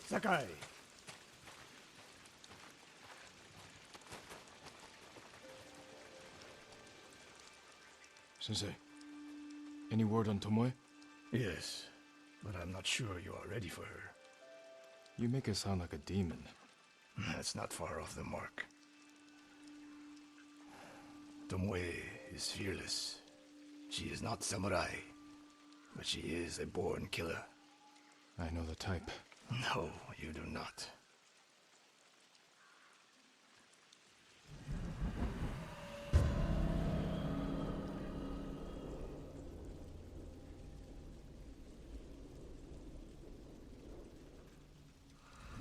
Sakai. Sensei, any word on Tomoe? Yes, but I'm not sure you are ready for her. You make her sound like a demon. That's not far off the mark. Tomoe is fearless. She is not samurai, but she is a born killer. I know the type. No, you do not.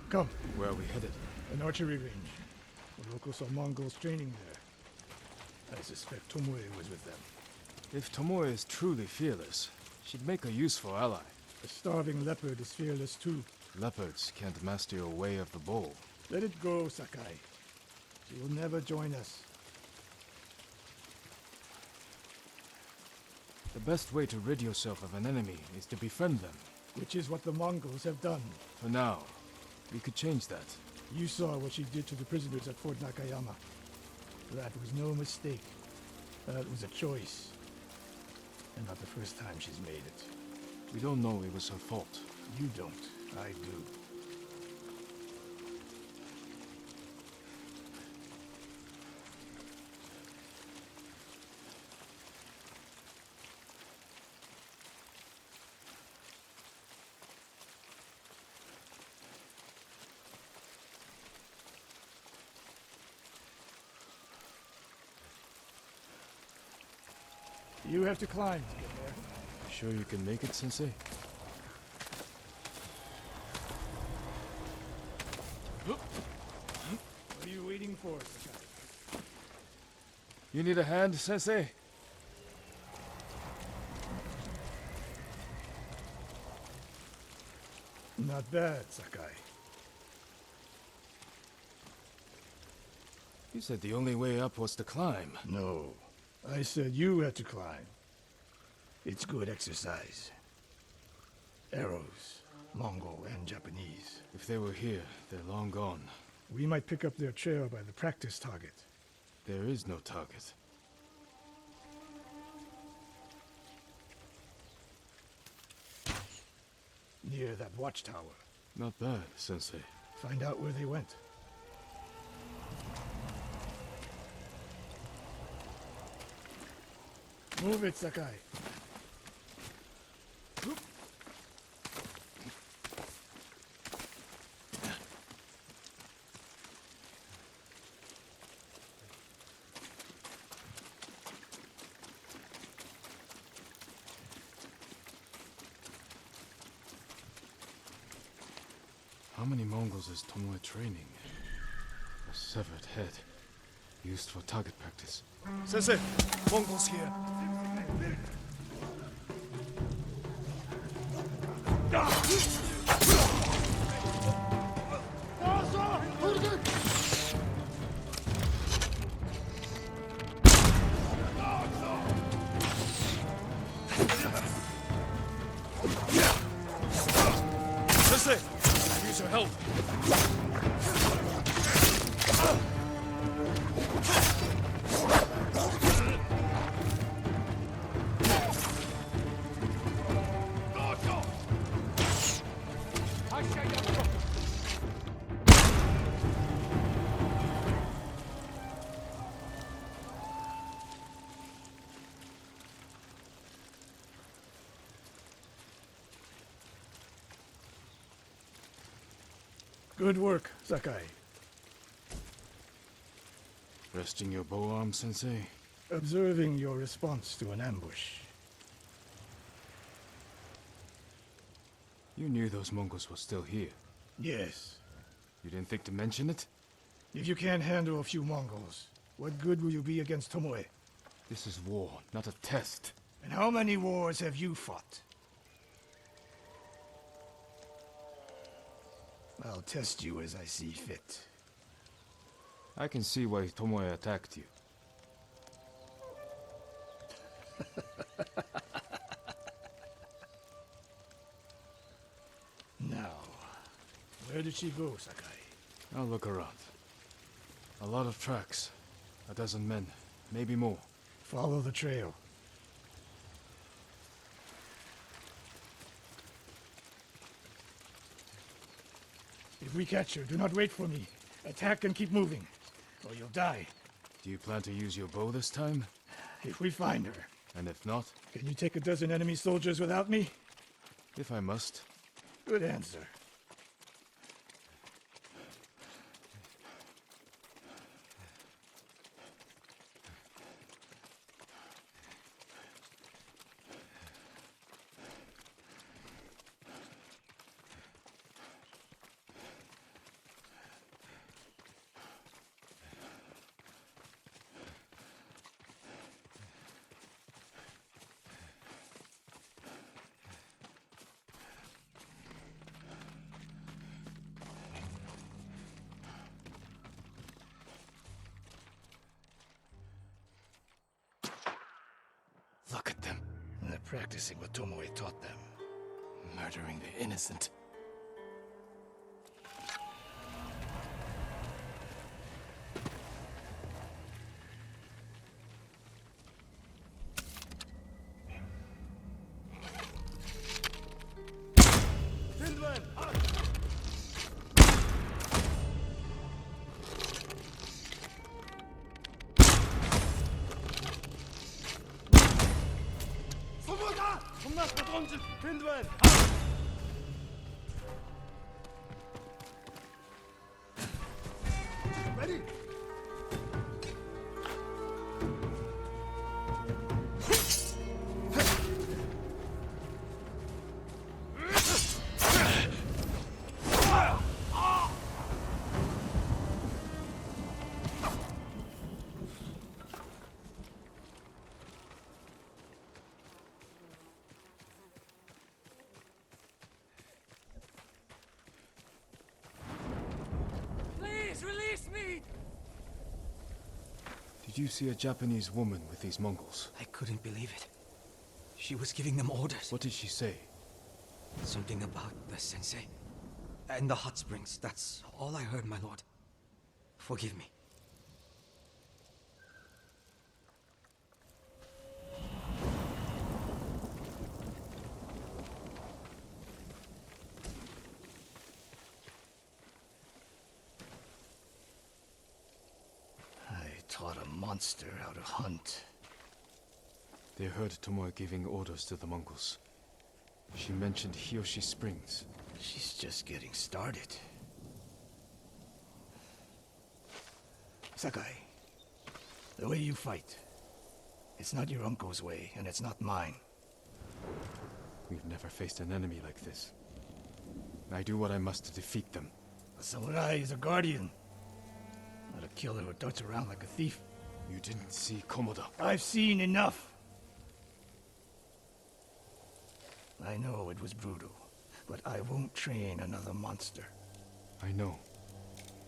Come. Where are we headed? An archery range. The locals saw Mongols training there. I suspect Tomoe was with them. If Tomoe is truly fearless, she'd make a useful ally. A starving leopard is fearless too. Leopards can't master your way of the bow. Let it go, Sakai. She will never join us. The best way to rid yourself of an enemy is to befriend them. Which is what the Mongols have done. For now, we could change that. You saw what she did to the prisoners at Fort Nakayama. That was no mistake. That was a choice. And not the first time she's made it. We don't know it was her fault. You don't. I do. You have to climb to get there. Sure you can make it, Sensei? What are you waiting for, Sakai? You need a hand, Sensei? Not bad, Sakai. You said the only way up was to climb. No. I said you had to climb. It's good exercise. Arrows, Mongol and Japanese. If they were here, they're long gone. We might pick up their trail by the practice target. There is no target. Near that watchtower. Not bad, Sensei. Find out where they went. Move it, Sakai. How many Mongols is Tomoe training? A severed head. Used for target practice. Sensei! Mongols here! Sensei! Use your help! Good work, Sakai. Resting your bow arm, Sensei? Observing your response to an ambush. You knew those Mongols were still here. Yes. You didn't think to mention it? If you can't handle a few Mongols, what good will you be against Tomoe? This is war, not a test. And how many wars have you fought? I'll test you as I see fit. I can see why Tomoe attacked you. Now, Where did she go, Sakai? I'll look around. A lot of tracks. A dozen men, maybe more. Follow the trail. If we catch her, do not wait for me. Attack and keep moving, or you'll die. Do you plan to use your bow this time? If we find her. And if not? Can you take a dozen enemy soldiers without me? If I must. Good answer. Look at them. They're practicing what Tomoe taught them. Murdering the innocent. Ready? Did you see a Japanese woman with these Mongols? I couldn't believe it. She was giving them orders. What did she say? Something about the Sensei. And the hot springs. That's all I heard, my lord. Forgive me. Taught a monster how to hunt. They heard Tomoe giving orders to the Mongols. She mentioned Hiyoshi Springs. She's just getting started. Sakai, the way you fight, it's not your uncle's way, and it's not mine. We've never faced an enemy like this. I do what I must to defeat them. A samurai is a guardian, not a killer who darts around like a thief. You didn't see Komoda. I've seen enough. I know it was brutal, but I won't train another monster. I know.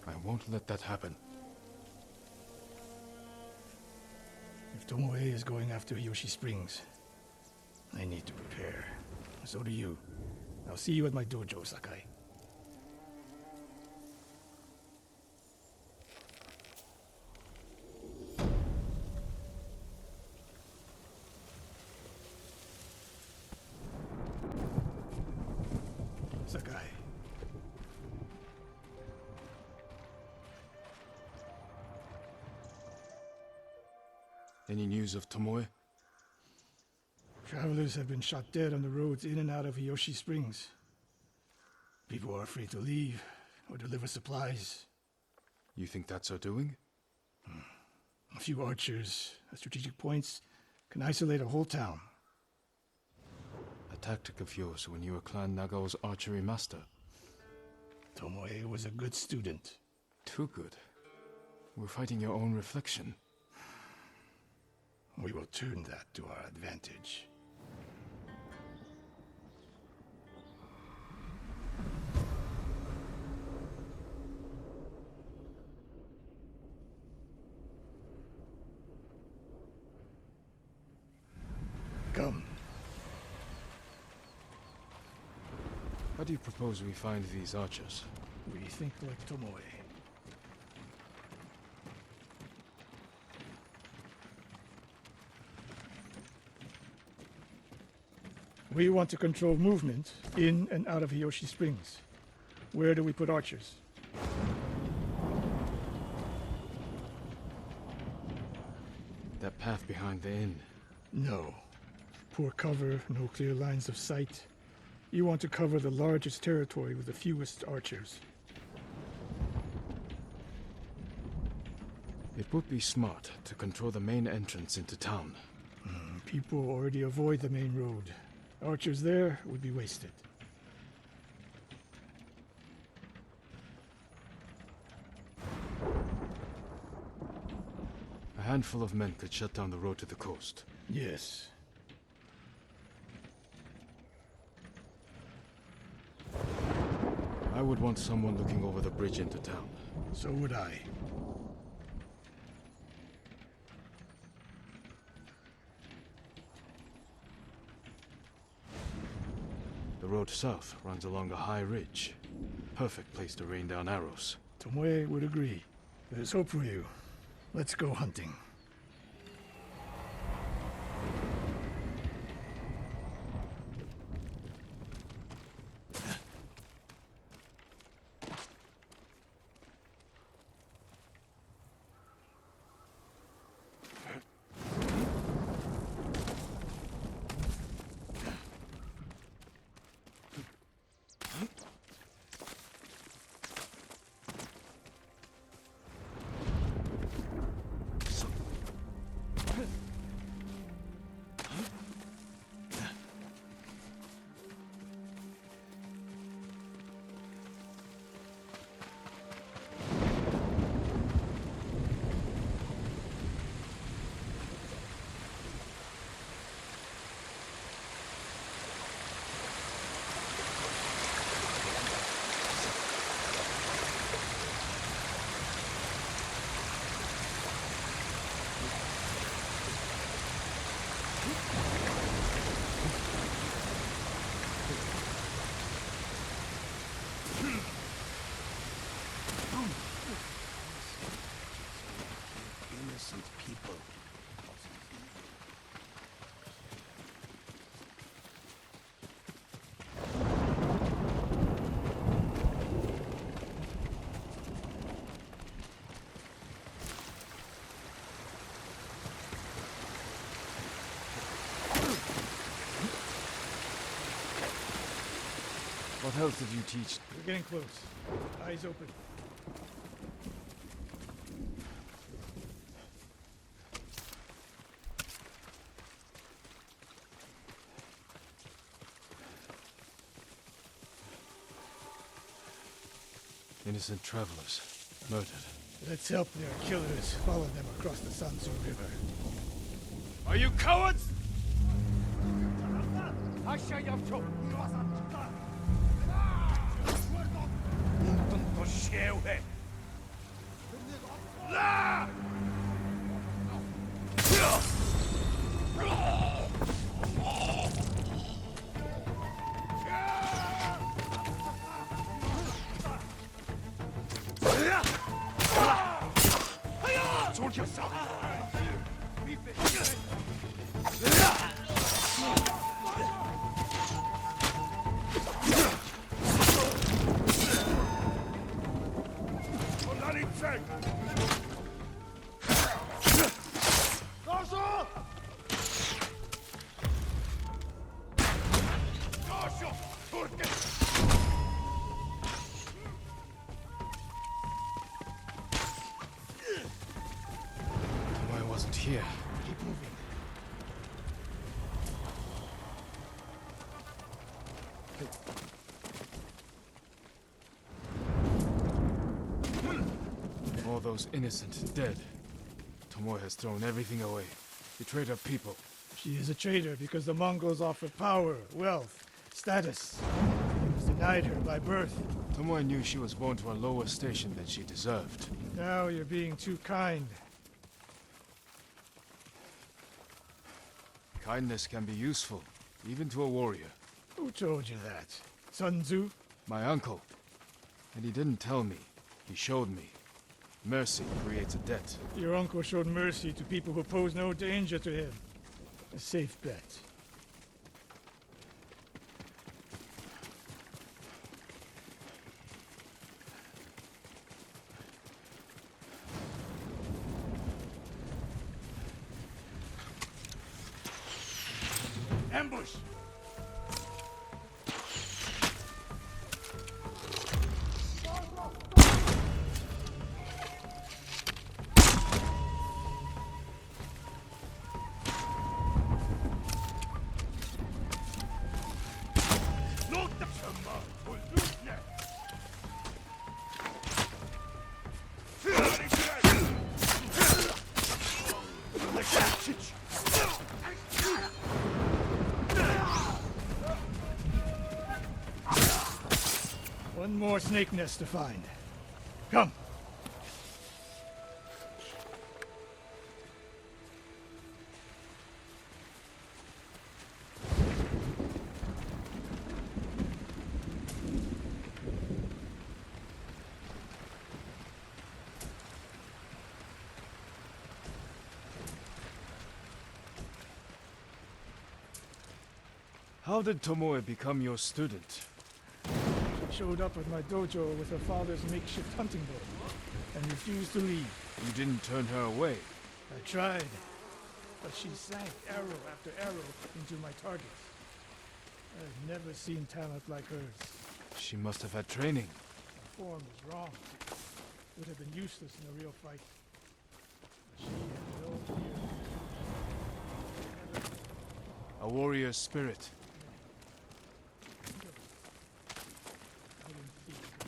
I won't let that happen. If Tomoe is going after Yoshi Springs, I need to prepare. So do you. I'll see you at my dojo, Sakai. Sakai. Any news of Tomoe? Travelers have been shot dead on the roads in and out of Hiyoshi Springs. People are afraid to leave or deliver supplies. You think that's her doing? A few archers at strategic points can isolate a whole town. A tactic of yours when you were Clan Nagao's archery master. Tomoe was a good student. Too good. We're fighting your own reflection. We will turn that to our advantage. Come. How do you propose we find these archers? We think like Tomoe. We want to control movement in and out of Hiyoshi Springs. Where do we put archers? That path behind the inn. No. Poor cover, no clear lines of sight. You want to cover the largest territory with the fewest archers. It would be smart to control the main entrance into town. People already avoid the main road. Archers there would be wasted. A handful of men could shut down the road to the coast. Yes. I would want someone looking over the bridge into town. So would I. The road south runs along a high ridge. Perfect place to rain down arrows. Tomoe would agree. There's hope for you. Let's go hunting. Innocent people. What else did you teach? We're getting close. Eyes open. Innocent travelers. Murdered. Let's help their killers follow them across the Sansu River. Are you cowards? I wasn't here. Keep moving. All those innocent dead. Tomoe has thrown everything away. Betrayed her people. She is a traitor because the Mongols offer power, wealth, status. It was denied her by birth. Tomoe knew she was born to a lower station than she deserved. Now you're being too kind. Kindness can be useful, even to a warrior. Who told you that? Sun Tzu? My uncle. And he didn't tell me. He showed me. Mercy creates a debt. Your uncle showed mercy to people who pose no danger to him. A safe bet. Ambush! One more snake nest to find. Come. How did Tomoe become your student? Showed up at my dojo with her father's makeshift hunting bow and refused to leave. You didn't turn her away. I tried, but she sank arrow after arrow into my targets. I've never seen talent like hers. She must have had training. Her form was wrong. Would have been useless in a real fight. She had no fear. A warrior's spirit. I didn't think it was too late.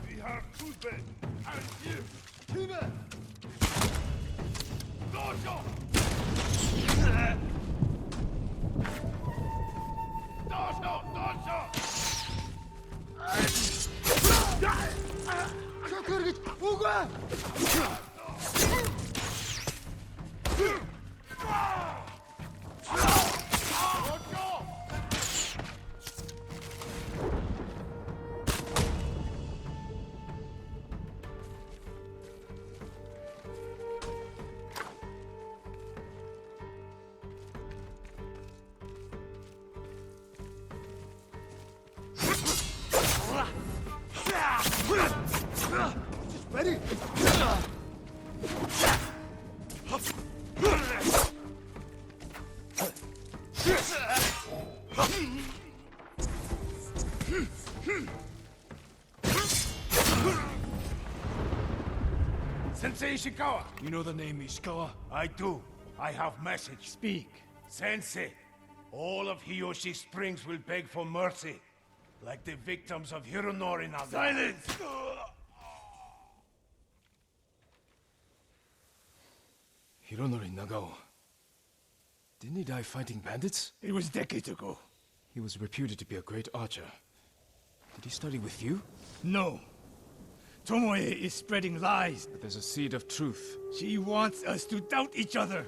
We have two beds, and you. Tsushima! Dojo! Dojo! Dojo! Ready? Sensei Ishikawa! You know the name Ishikawa? I do. I have message. Speak. Sensei, all of Hiyoshi Springs will beg for mercy, like the victims of Hironori Naga. Silence! Hironori Nagao. Didn't he die fighting bandits? It was decades ago. He was reputed to be a great archer. Did he study with you? No. Tomoe is spreading lies. But there's a seed of truth. She wants us to doubt each other.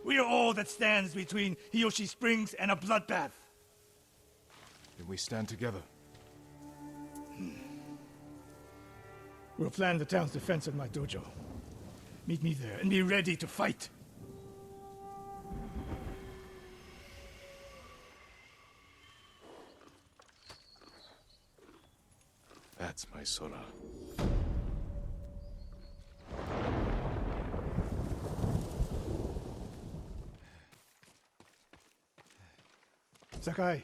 We are all that stands between Hiyoshi Springs and a bloodbath. Then we stand together. We'll plan the town's defense at my dojo. Meet me there and be ready to fight. That's my Sora. Sakai.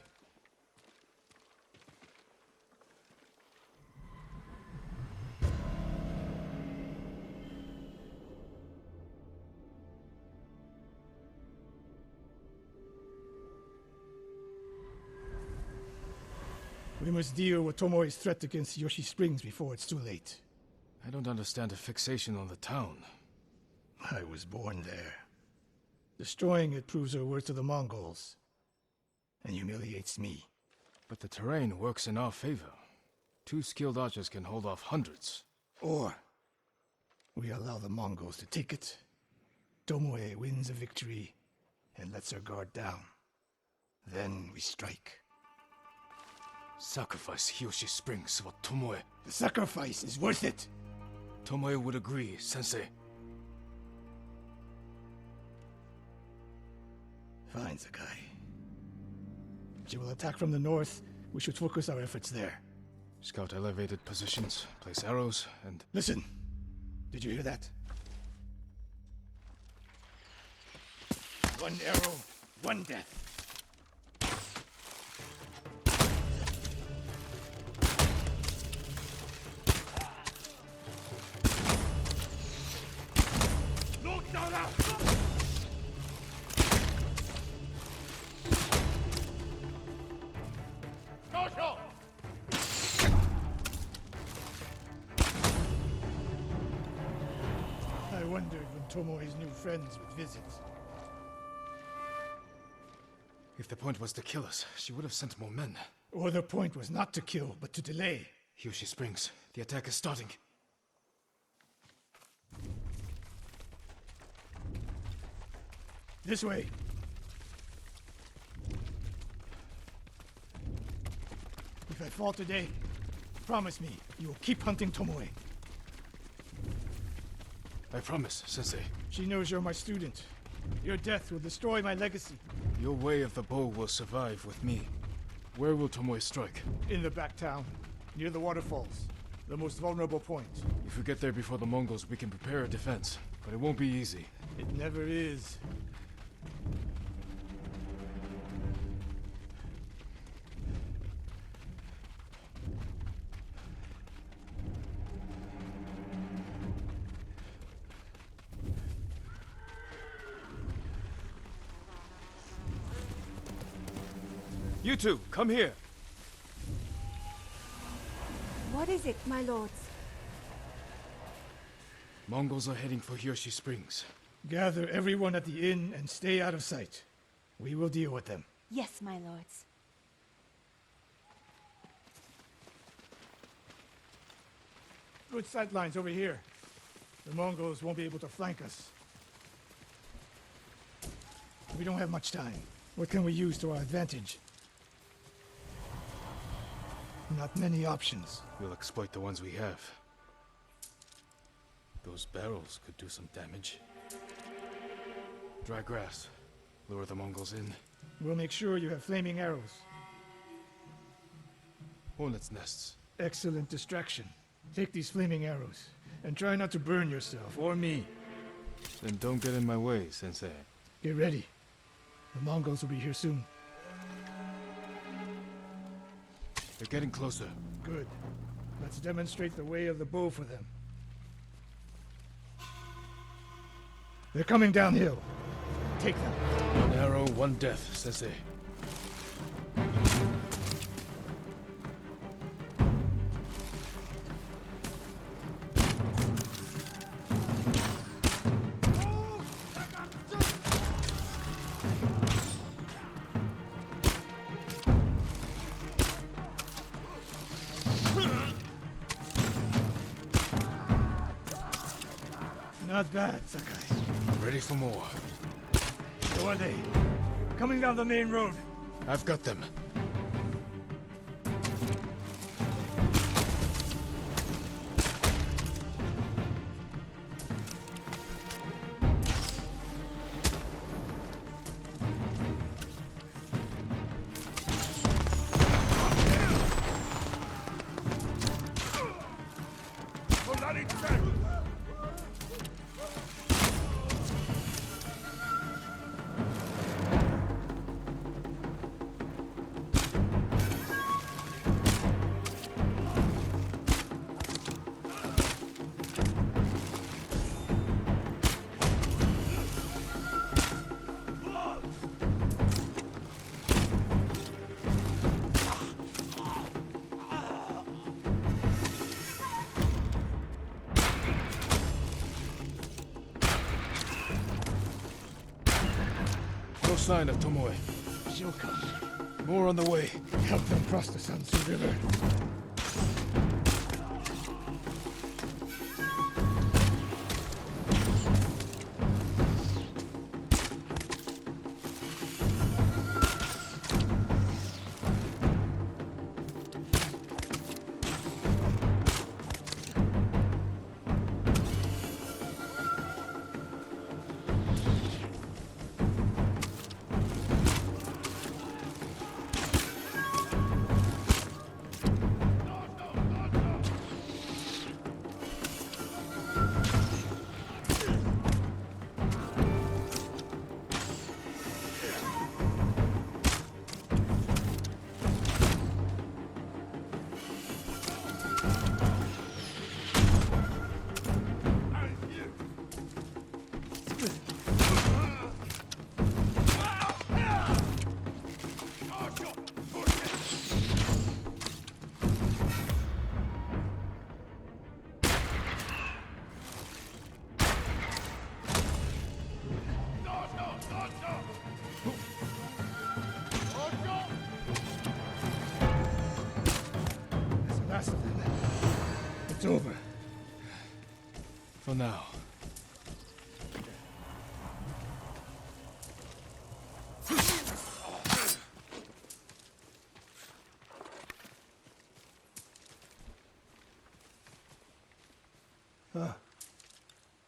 We must deal with Tomoe's threat against Yoshi Springs before it's too late. I don't understand a fixation on the town. I was born there. Destroying it proves our worth to the Mongols. And humiliates me. But the terrain works in our favor. 2 skilled archers can hold off hundreds. Or we allow the Mongols to take it. Tomoe wins a victory and lets her guard down. Then we strike. Sacrifice Hiyoshi Springs for Tomoe. The sacrifice is worth it. Tomoe would agree, Sensei. Fine, Sakai. She will attack from the north. We should focus our efforts there. Scout elevated positions, place arrows, and... Listen! Did you hear that? One arrow, one death. I wondered when Tomoe's new friends would visit. If the point was to kill us, she would have sent more men. Or the point was not to kill, but to delay. Hiyoshi Springs. The attack is starting. This way. If I fall today, promise me you will keep hunting Tomoe. I promise, Sensei. She knows you're my student. Your death will destroy my legacy. Your way of the bow will survive with me. Where will Tomoe strike? In the back town, near the waterfalls. The most vulnerable point. If we get there before the Mongols, we can prepare a defense. But it won't be easy. It never is. You two, come here. What is it, my lords? Mongols are heading for Hiyoshi Springs. Gather everyone at the inn and stay out of sight. We will deal with them. Yes, my lords. Good sight lines over here. The Mongols won't be able to flank us. We don't have much time. What can we use to our advantage? Not many options. We'll exploit the ones we have. Those barrels could do some damage. Dry grass. Lure the Mongols in. We'll make sure you have flaming arrows. Hornets' nests. Excellent distraction. Take these flaming arrows, and try not to burn yourself, or me. Then don't get in my way, Sensei. Get ready. The Mongols will be here soon. They're getting closer. Good. Let's demonstrate the way of the bow for them. They're coming downhill. Take them. One arrow, one death, Sensei. Not bad, Sakai. Ready for more. So are they. Coming down the main road. I've got them. sign of Tomoe. She'll come. More on the way. Help them cross the Sansu River. That's the last of them. It's over. For now.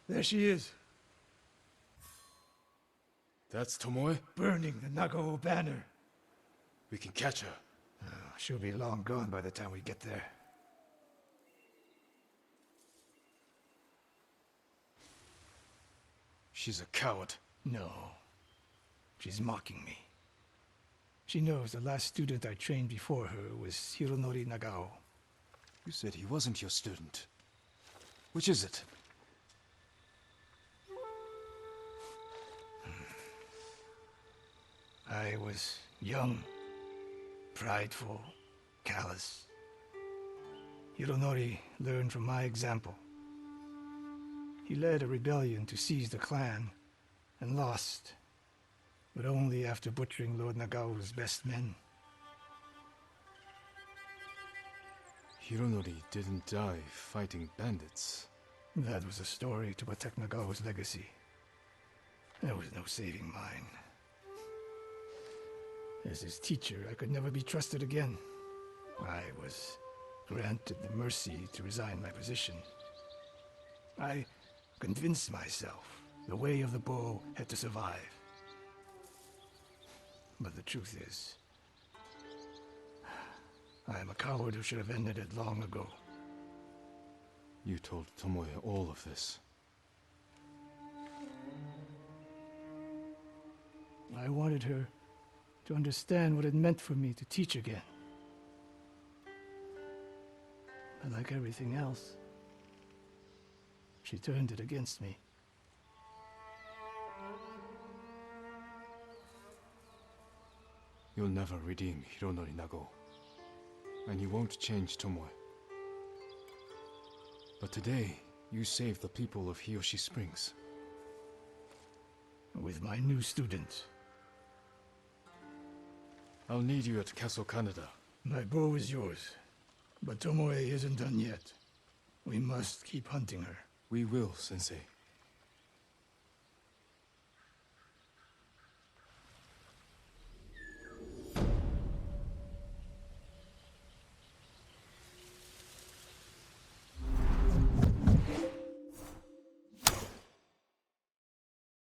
There she is, That's Tomoe? burning the Nagao banner. We can catch her. She'll be long gone by the time we get there. She's a coward. No. She's mocking me. She knows the last student I trained before her was Hironori Nagao. You said he wasn't your student. Which is it? I was young, prideful, callous. Hironori learned from my example. He led a rebellion to seize the clan, and lost, but only after butchering Lord Nagao's best men. Hironori didn't die fighting bandits. That was a story to protect Nagao's legacy. There was no saving mine. As his teacher, I could never be trusted again. I was granted the mercy to resign my position. I convinced myself the way of the bow had to survive. But the truth is, I am a coward who should have ended it long ago. You told Tomoe all of this. I wanted her to understand what it meant for me to teach again. But like everything else, she turned it against me. You'll never redeem Hironori Nagao. And you won't change Tomoe. But today, you saved the people of Hiyoshi Springs. With my new student. I'll need you at Castle Kaneda. My bow is yours, but Tomoe isn't done yet. We must keep hunting her. We will, Sensei.